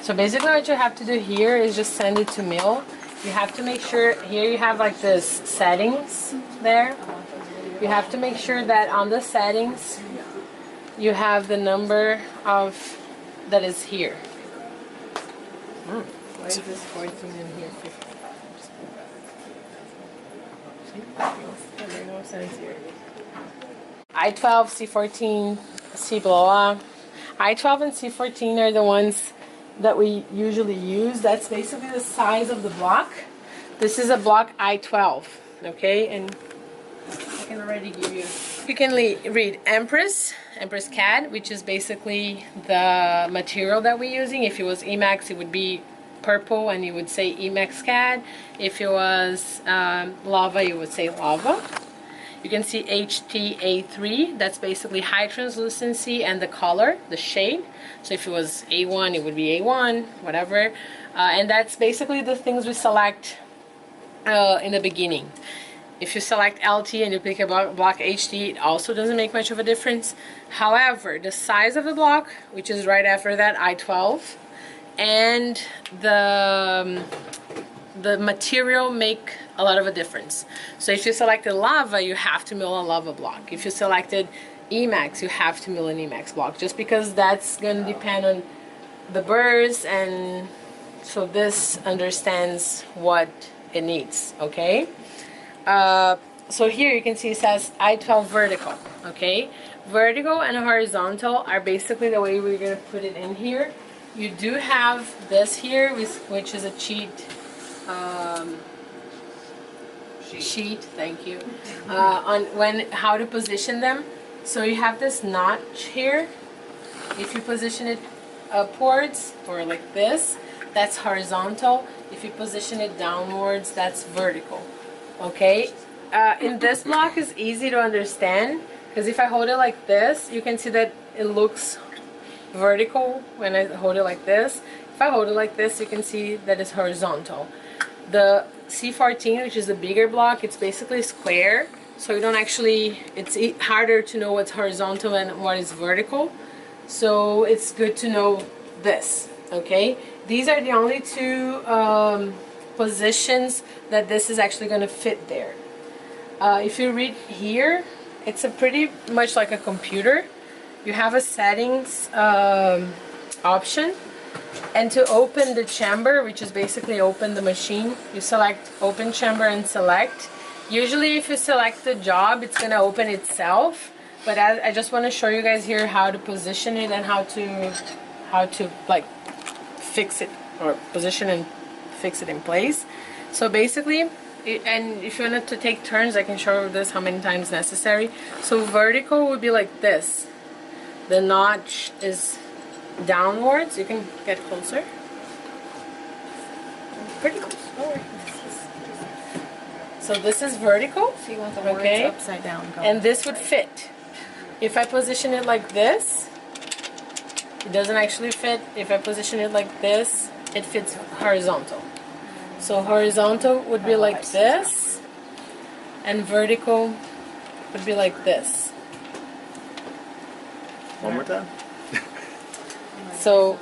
So basically what you have to do here is just send it to mill. You have to make sure, here you have like this settings there. You have to make sure that on the settings you have the number of that is here. Why is this 14 in here 15? See? That makes no sense here. I12, C14, C blah. I12 and C14 are the ones that we usually use. That's basically the size of the block. This is a block I12, okay? And I can already give you. You can read Empress CAD, which is basically the material that we're using. If it was Emacs, it would be purple and you would say Emacs CAD. If it was lava, you would say lava. You can see HTA3, that's basically high translucency and the color, the shade. So if it was A1, it would be A1, whatever. And that's basically the things we select in the beginning. If you select LT and you pick a block HT, it also doesn't make much of a difference. However, the size of the block, which is right after that, I12, and the material make a lot of a difference. So if you selected lava, you have to mill a lava block. If you selected Emacs, you have to mill an Emacs block, just because that's going to depend on the burrs, and so this understands what it needs, okay? So here you can see it says I12 vertical, okay? Vertical and horizontal are basically the way we're going to put it in here. You do have this here, which is a sheet, thank you, on how to position them. So you have this notch here. If you position it upwards or like this, that's horizontal. If you position it downwards, that's vertical. Okay, in this block is easy to understand because if I hold it like this, you can see that it looks vertical when I hold it like this. If I hold it like this, you can see that it's horizontal. The C14, which is the bigger block, it's basically square, so you don't actually, it's harder to know what's horizontal and what is vertical. So it's good to know this, okay? These are the only two positions that this is actually going to fit there. If you read here, it's a pretty much like a computer. You have a settings option, and to open the chamber, which is basically open the machine, you select open chamber and select. Usually if you select the job, it's going to open itself, but I just want to show you guys here how to position it and how to like fix it, or position and fix it in place. So basically, and if you wanted to take turns, I can show you this how many times necessary. So vertical would be like this. The notch is downwards. You can get closer. Pretty close. Don't worry. So this is vertical. So you want the words upside down. And this would fit. If I position it like this, it doesn't actually fit. If I position it like this, it fits horizontal. So horizontal would be like this, and vertical would be like this. One more time. So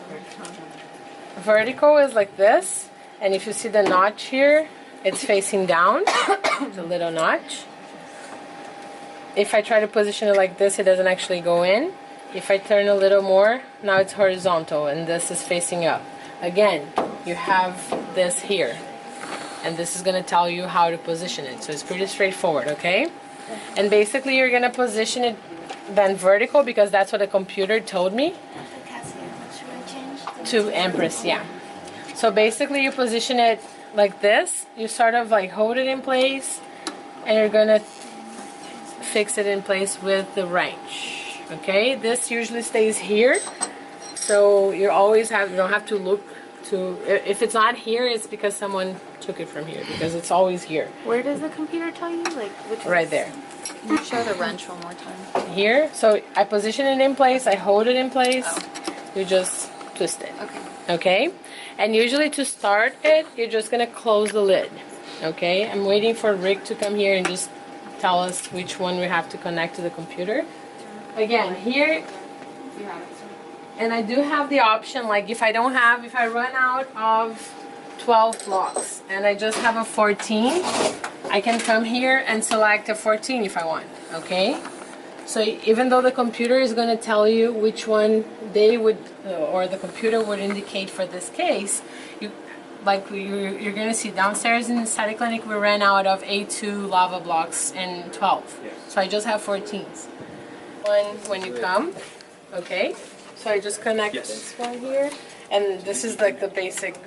vertical is like this, and if you see the notch here, it's facing down, the little notch. If I try to position it like this, it doesn't actually go in. If I turn a little more, now it's horizontal, and this is facing up. Again, you have this here, and this is going to tell you how to position it. So it's pretty straightforward, okay? And basically you're going to position it then vertical, because that's what the computer told me. To Empress, yeah. So basically you position it like this. You sort of like hold it in place, and you're going to fix it in place with the wrench. Okay, this usually stays here, so you always have, you don't have to look to, if it's not here, it's because someone took it from here, because it's always here. Where does the computer tell you? Like which right there. Can you show the wrench one more time? Here, so I position it in place, I hold it in place, you just twist it. Okay. Okay, and usually to start it, you're just gonna close the lid. Okay, I'm waiting for Rick to come here and just tell us which one we have to connect to the computer. Again, here And I do have the option, like if I run out of 12 blocks and I just have a 14, I can come here and select a 14 if I want, okay? So even though the computer is going to tell you which one they would, or the computer would indicate for this case, you're going to see downstairs in the static clinic we ran out of A2 lava blocks and 12. Yes. So I just have 14s. When you come, okay? So I just connect this one here, and this is like the basic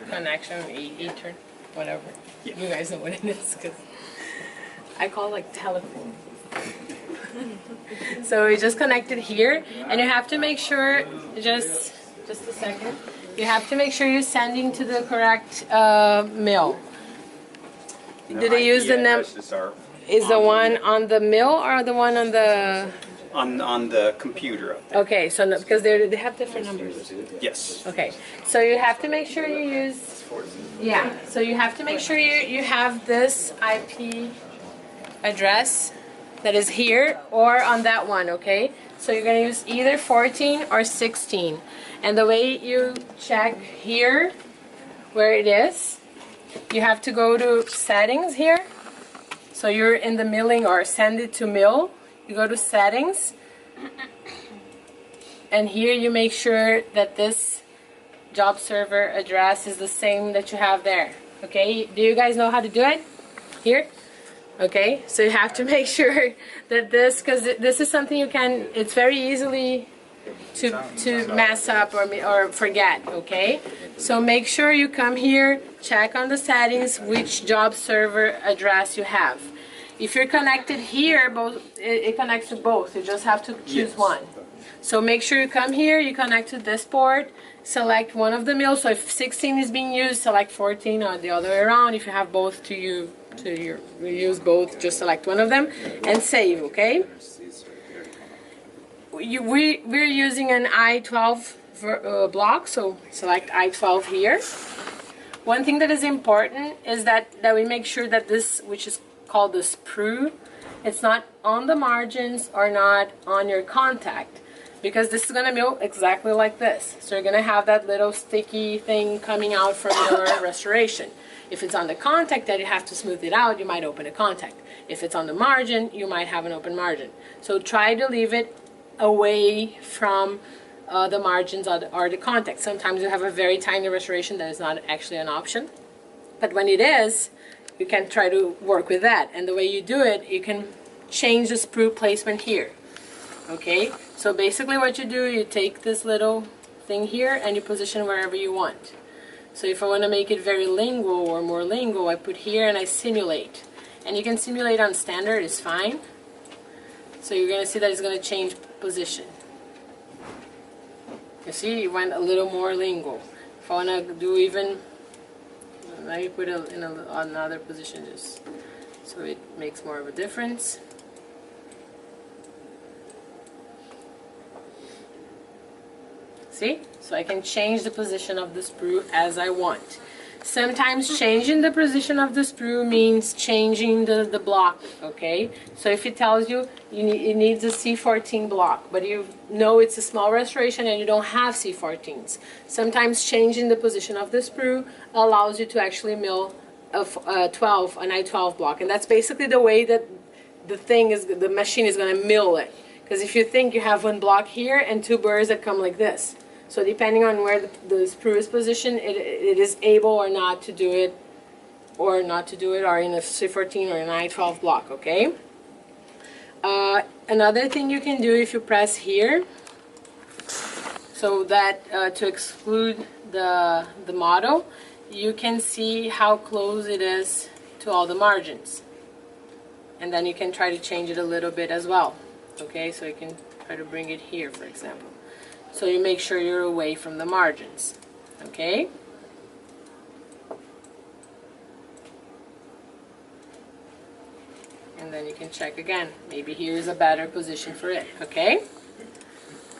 connection, Ethernet, whatever. Yeah. You guys know what it is, because I call it like telephone. So we just connected here, and you have to make sure, just a second, you have to make sure you're sending to the correct mill. No, do they use the name? Is the one on the mill or the one on the... On the computer up there. Okay, so no, because they have different numbers. Yes. Okay, so you have to make sure you use... Yeah, so you have to make sure you have this IP address that is here or on that one, okay? So you're going to use either 14 or 16. And the way you check here where it is, you have to go to settings here. So you're in the milling or send it to mill. You go to settings. And here you make sure that this job server address is the same that you have there. Okay, do you guys know how to do it? Here? Okay, so you have to make sure that this, because this is something you can, it's very easily to mess up or forget, okay? So make sure you come here, check on the settings which job server address you have. If you're connected here, it connects to both. You just have to choose one. So make sure you come here, you connect to this port, select one of the mills. So if 16 is being used, select 14, or the other way around. If you have both to use both, just select one of them and save, okay? We're using an I-12 block, so select I-12 here. One thing that is important is that we make sure that this, which is called the sprue, it's not on the margins or not on your contact, because this is going to mill exactly like this. So you're going to have that little sticky thing coming out from your restoration. If it's on the contact that you have to smooth it out, you might open a contact. If it's on the margin, you might have an open margin. So try to leave it away from the margins or the contact. Sometimes you have a very tiny restoration that is not actually an option. But when it is, you can try to work with that. And the way you do it, you can change the sprue placement here. Okay? So basically what you do, you take this little thing here and you position wherever you want. So if I want to make it very lingual or more lingual, I put here and I simulate. And you can simulate on standard, it's fine. So you're going to see that it's going to change position. You see, it went a little more lingual. If I want to do even, let me put it in another position just so it makes more of a difference. See? So I can change the position of the sprue as I want. Sometimes changing the position of the sprue means changing the block, okay? So if it tells you it needs a C14 block, but you know it's a small restoration and you don't have C14s, sometimes changing the position of the sprue allows you to actually mill an I-12 block. And that's basically the way that the machine is going to mill it. Because if you think you have one block here and two burrs that come like this. So depending on where the sprue is positioned, it is able or not to do it, or in a C14 or an I-12 block, okay? Another thing you can do if you press here, so that to exclude the model, you can see how close it is to all the margins. And then you can try to change it a little bit as well, okay? So you can try to bring it here, for example. So you make sure you're away from the margins, okay? And then you can check again. Maybe here's a better position for it, okay?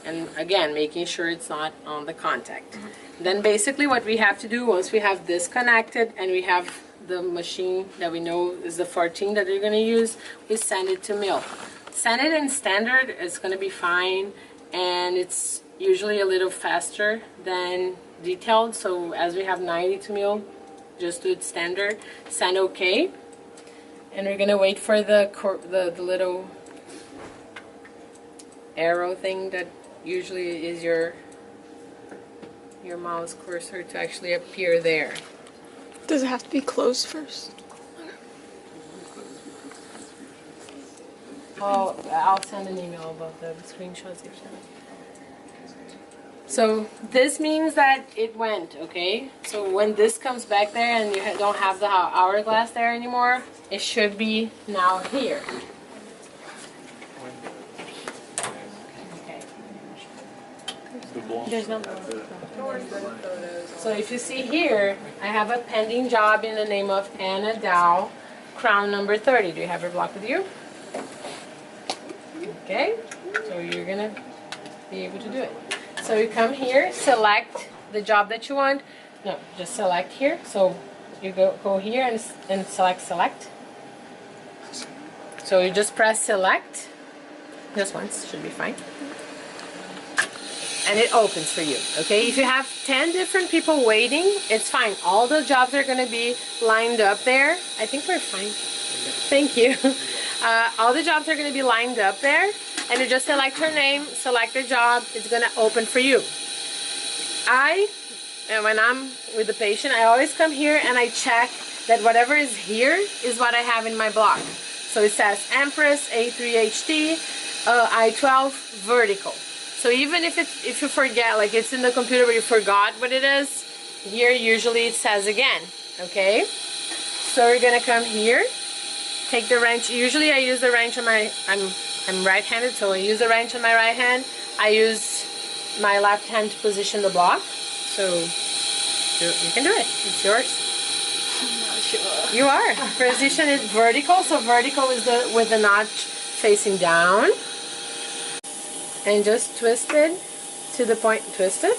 And again, making sure it's not on the contact. Then basically what we have to do, once we have this connected and we have the machine that we know is the 14 that we're going to use, we send it to mill. Send it in standard, it's going to be fine, and it's usually a little faster than detailed. So as we have 92 mil, just do it standard, send OK. And we're gonna wait for the little arrow thing that usually is your mouse cursor to actually appear there. Does it have to be closed first? Oh, I'll send an email about the screenshots you've sent. So this means that it went, okay? So when this comes back there and you don't have the hourglass there anymore, it should be now here. Okay. There's no. So if you see here, I have a pending job in the name of Anna Dow, crown number 30. Do you have your block with you? Okay, so you're gonna be able to do it. So you come here, select the job that you want. No, just select here. So you go here and select. So you just press select. Just once, should be fine. And it opens for you, okay? If you have 10 different people waiting, it's fine. All the jobs are gonna be lined up there. I think we're fine. Thank you. All the jobs are gonna be lined up there, and you just select her name, select the job, it's gonna open for you. And when I'm with the patient, I always come here and I check that whatever is here is what I have in my block. So it says Empress, A3HD, I12, vertical. So even if you forget, like it's in the computer but you forgot what it is, here usually it says again, okay? So we're gonna come here, take the wrench. Usually I use the wrench on my, I'm right-handed, so I use the wrench on my right hand. I use my left hand to position the block. So you can do it, it's yours. I'm not sure. You are. Position it vertical, so vertical is with the notch facing down. And just twist it to the point, twist it,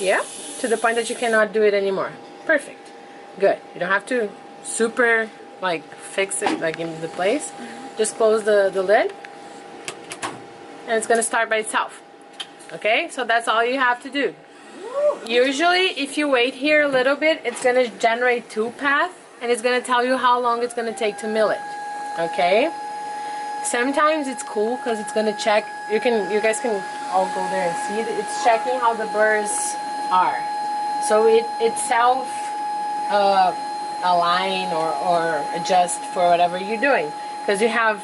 yeah, to the point that you cannot do it anymore. Perfect. Good. You don't have to super like fix it like in the place. Just close the lid and it's gonna start by itself. Okay, so that's all you have to do. Usually if you wait here a little bit, it's gonna generate 2 paths and it's gonna tell you how long it's gonna take to mill it. Okay? Sometimes it's cool because it's gonna check. You guys can all go there and see it. It's checking how the burrs are. So it self align or adjust for whatever you're doing. Because you have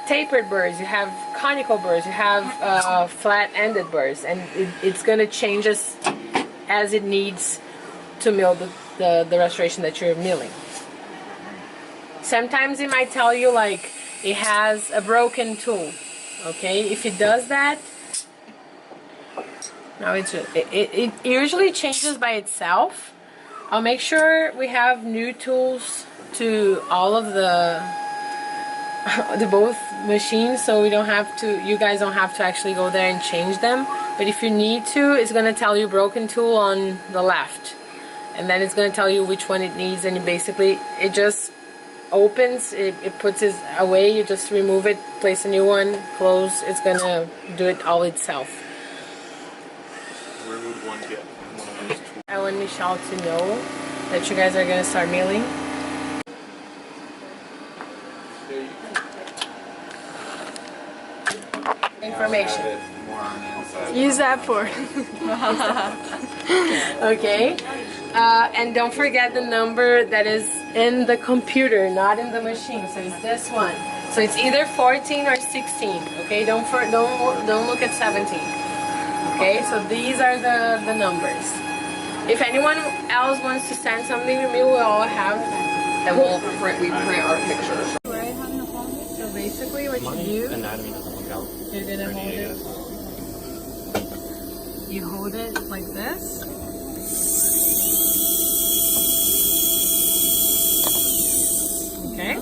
tapered burrs, you have conical burrs, you have flat-ended burrs, and it's gonna change as it needs to mill the restoration that you're milling. Sometimes it might tell you like it has a broken tool. Okay, if it does that, now it usually changes by itself. I'll make sure we have new tools to all of the both machines, so we don't have to. You guys don't have to actually go there and change them. But if you need to, it's gonna tell you broken tool on the left, and then it's gonna tell you which one it needs, and basically it just opens, it puts it away, you just remove it, place a new one, close, it's gonna do it all itself. Where would one get one of those tools? I want Michelle to know that you guys are gonna start milling. Information. Use that for. Okay, and don't forget the number that is in the computer, not in the machine. So it's this one. So it's either 14 or 16. Okay, don't look at 17. Okay, so these are the numbers. If anyone else wants to send something to me, we'll all have. And we print our pictures. So basically, what you do, Anatomy doesn't look out. you're gonna hold it. You hold it like this. Okay,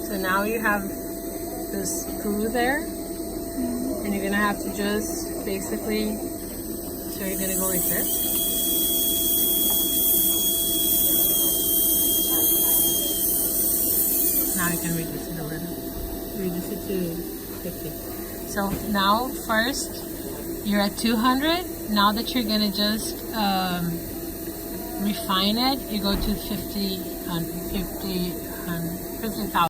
so now you have the screw there, and you're gonna have to just basically, so you're gonna go like this. Now you can reduce it a little. Reduce it to 50. So now first, You're at 200. Now that you're gonna just refine it, you go to 50,000.